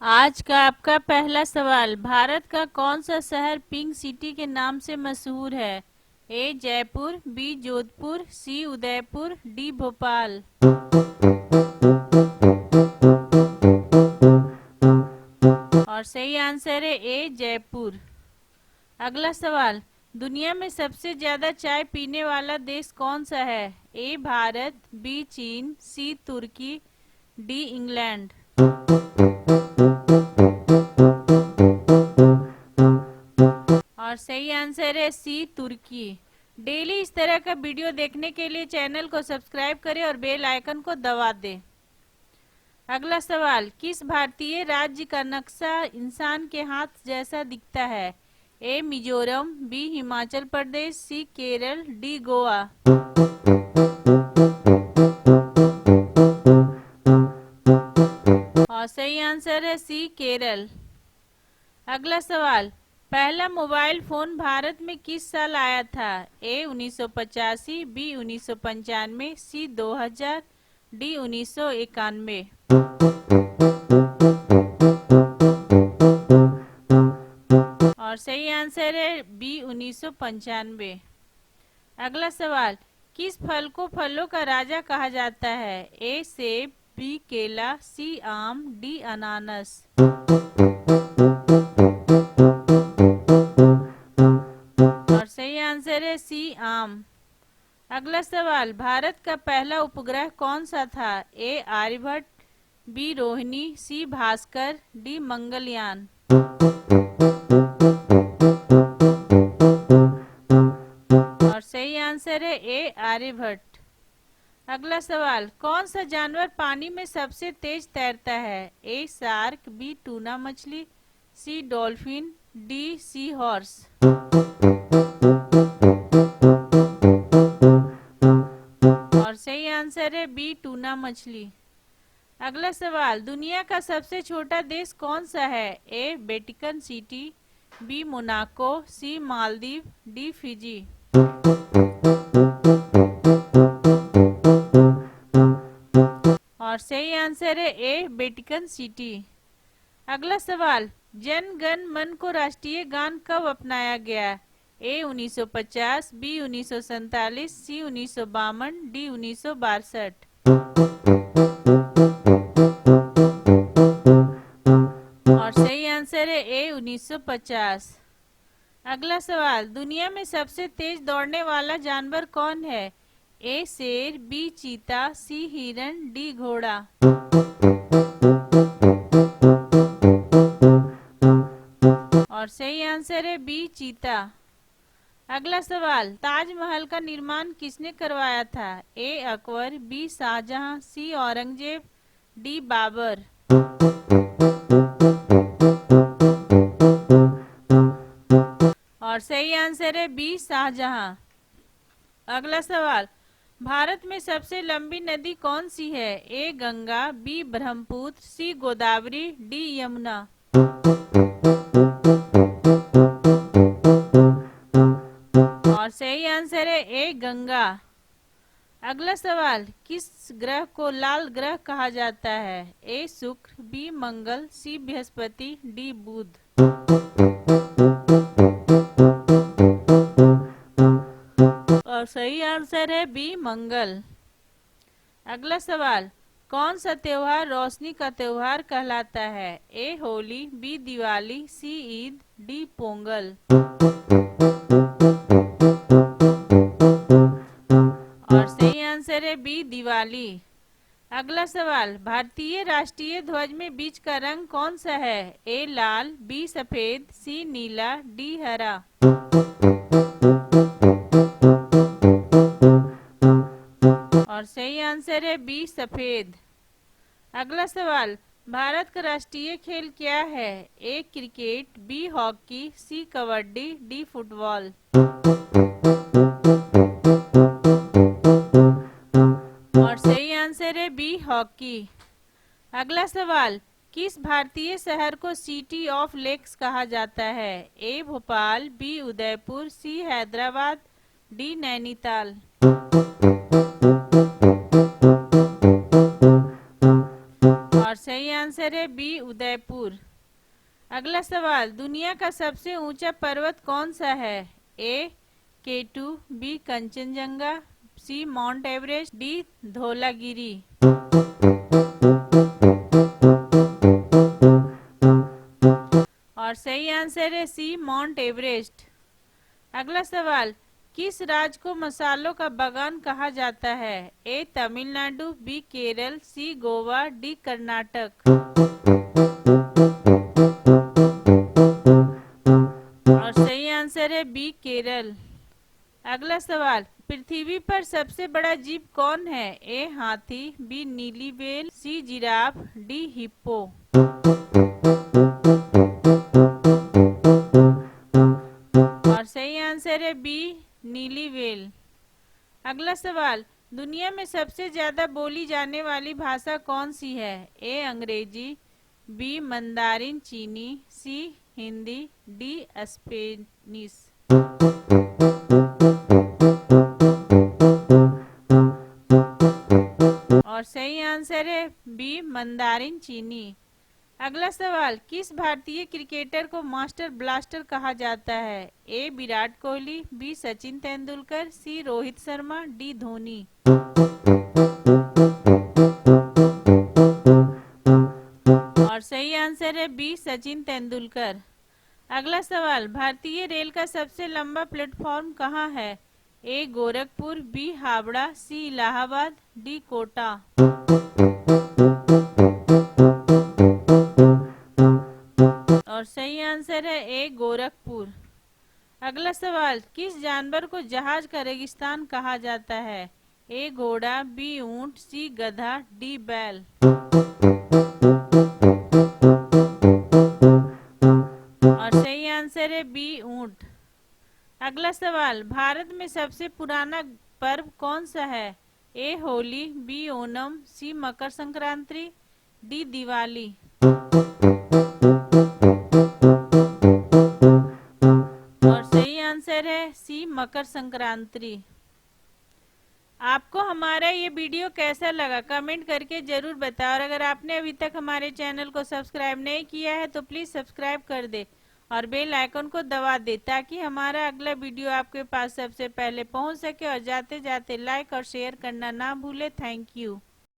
आज का आपका पहला सवाल, भारत का कौन सा शहर पिंक सिटी के नाम से मशहूर है? ए जयपुर, बी जोधपुर, सी उदयपुर, डी भोपाल। और सही आंसर है ए जयपुर। अगला सवाल, दुनिया में सबसे ज्यादा चाय पीने वाला देश कौन सा है? ए भारत, बी चीन, सी तुर्की, डी इंग्लैंड। और सही आंसर है सी तुर्की। डेली इस तरह का वीडियो देखने के लिए चैनल को सब्सक्राइब करें और बेल आइकन को दबा दें। अगला सवाल, किस भारतीय राज्य का नक्शा इंसान के हाथ जैसा दिखता है? ए मिजोरम, बी हिमाचल प्रदेश, सी केरल, डी गोवा। और सही आंसर है सी केरल। अगला सवाल, पहला मोबाइल फोन भारत में किस साल आया था? ए 1985, बी 1995, सी 2000, डी 1991। और सही आंसर है बी 1995। अगला सवाल, किस फल को फलों का राजा कहा जाता है? ए सेब, बी केला, सी आम, डी अनानास। और सही आंसर है सी आम। अगला सवाल, भारत का पहला उपग्रह कौन सा था? ए आर्यभट्ट, बी रोहिणी, सी भास्कर, डी मंगलयान। और सही आंसर है ए आर्यभट्ट। अगला सवाल, कौन सा जानवर पानी में सबसे तेज तैरता है? ए शार्क, बी टूना मछली, सी डॉल्फिन, डी सी हॉर्स। और सही आंसर है बी टूना मछली। अगला सवाल, दुनिया का सबसे छोटा देश कौन सा है? ए वेटिकन सिटी, बी मोनाको, सी मालदीव, डी फिजी। और सही आंसर है ए वेटिकन सिटी। अगला सवाल, जन गण मन को राष्ट्रीय गान कब अपनाया गया? ए 1950, बी 1947, सी 1952, डी 1962। और सही आंसर है ए 1950। अगला सवाल, दुनिया में सबसे तेज दौड़ने वाला जानवर कौन है? ए शेर, बी चीता, सी हिरन, डी घोड़ा। और सही आंसर है बी चीता। अगला सवाल, ताजमहल का निर्माण किसने करवाया था? ए अकबर, बी शाहजहां, सी औरंगजेब, डी बाबर। और सही आंसर है बी शाहजहां। अगला सवाल, भारत में सबसे लंबी नदी कौन सी है? ए गंगा, बी ब्रह्मपुत्र, सी गोदावरी, डी यमुना। और सही आंसर है ए गंगा। अगला सवाल, किस ग्रह को लाल ग्रह कहा जाता है? ए शुक्र, बी मंगल, सी बृहस्पति, डी बुध। और सही आंसर है बी मंगल। अगला सवाल, कौन सा त्योहार रोशनी का त्योहार कहलाता है? ए होली, बी दिवाली, सी ईद, डी पोंगल। और सही आंसर है बी दिवाली। अगला सवाल, भारतीय राष्ट्रीय ध्वज में बीच का रंग कौन सा है? ए लाल, बी सफेद, सी नीला, डी हरा। और सही आंसर है बी सफेद। अगला सवाल, भारत का राष्ट्रीय खेल क्या है? ए क्रिकेट, बी हॉकी, सी कबड्डी, डी फुटबॉल। और सही आंसर है बी हॉकी। अगला सवाल, किस भारतीय शहर को सिटी ऑफ लेक्स कहा जाता है? ए भोपाल, बी उदयपुर, सी हैदराबाद, डी नैनीताल। और सही आंसर है बी उदयपुर। अगला सवाल, दुनिया का सबसे ऊंचा पर्वत कौन सा है? ए केटू, बी कंचनजंगा, सी माउंट एवरेस्ट, डी धौलागिरी। और सही आंसर है सी माउंट एवरेस्ट। अगला सवाल, किस राज्य को मसालों का बागान कहा जाता है? ए तमिलनाडु, बी केरल, सी गोवा, डी कर्नाटक। और सही आंसर है बी केरल। अगला सवाल, पृथ्वी पर सबसे बड़ा जीव कौन है? ए हाथी, बी नीली whale, C giraffe, D hippo. और सही आंसर है बी नीली व्हेल। अगला सवाल, दुनिया में सबसे ज्यादा बोली जाने वाली भाषा कौन सी है? ए अंग्रेजी, बी मंदारिन चीनी, सी हिंदी, डी स्पेनिश। और सही आंसर है बी मंदारिन चीनी। अगला सवाल, किस भारतीय क्रिकेटर को मास्टर ब्लास्टर कहा जाता है? ए विराट कोहली, बी सचिन तेंदुलकर, सी रोहित शर्मा, डी धोनी। और सही आंसर है बी सचिन तेंदुलकर। अगला सवाल, भारतीय रेल का सबसे लंबा प्लेटफॉर्म कहाँ है? ए गोरखपुर, बी हावड़ा, सी इलाहाबाद, डी कोटा। और सही आंसर है ए गोरखपुर। अगला सवाल, किस जानवर को जहाज का रेगिस्तान कहा जाता है? ए घोड़ा, बी ऊंट, सी गधा, डी बैल। और सही आंसर है बी ऊंट। अगला सवाल, भारत में सबसे पुराना पर्व कौन सा है? ए होली, बी ओणम, सी मकर संक्रांति, डी दिवाली। और सही आंसर है सी मकर संक्रांति। आपको हमारा ये वीडियो कैसा लगा कमेंट करके जरूर बताओ, और अगर आपने अभी तक हमारे चैनल को सब्सक्राइब नहीं किया है तो प्लीज सब्सक्राइब कर दे और बेल आइकन को दबा दे, ताकि हमारा अगला वीडियो आपके पास सबसे पहले पहुंच सके। और जाते जाते लाइक और शेयर करना ना भूले। Thank you.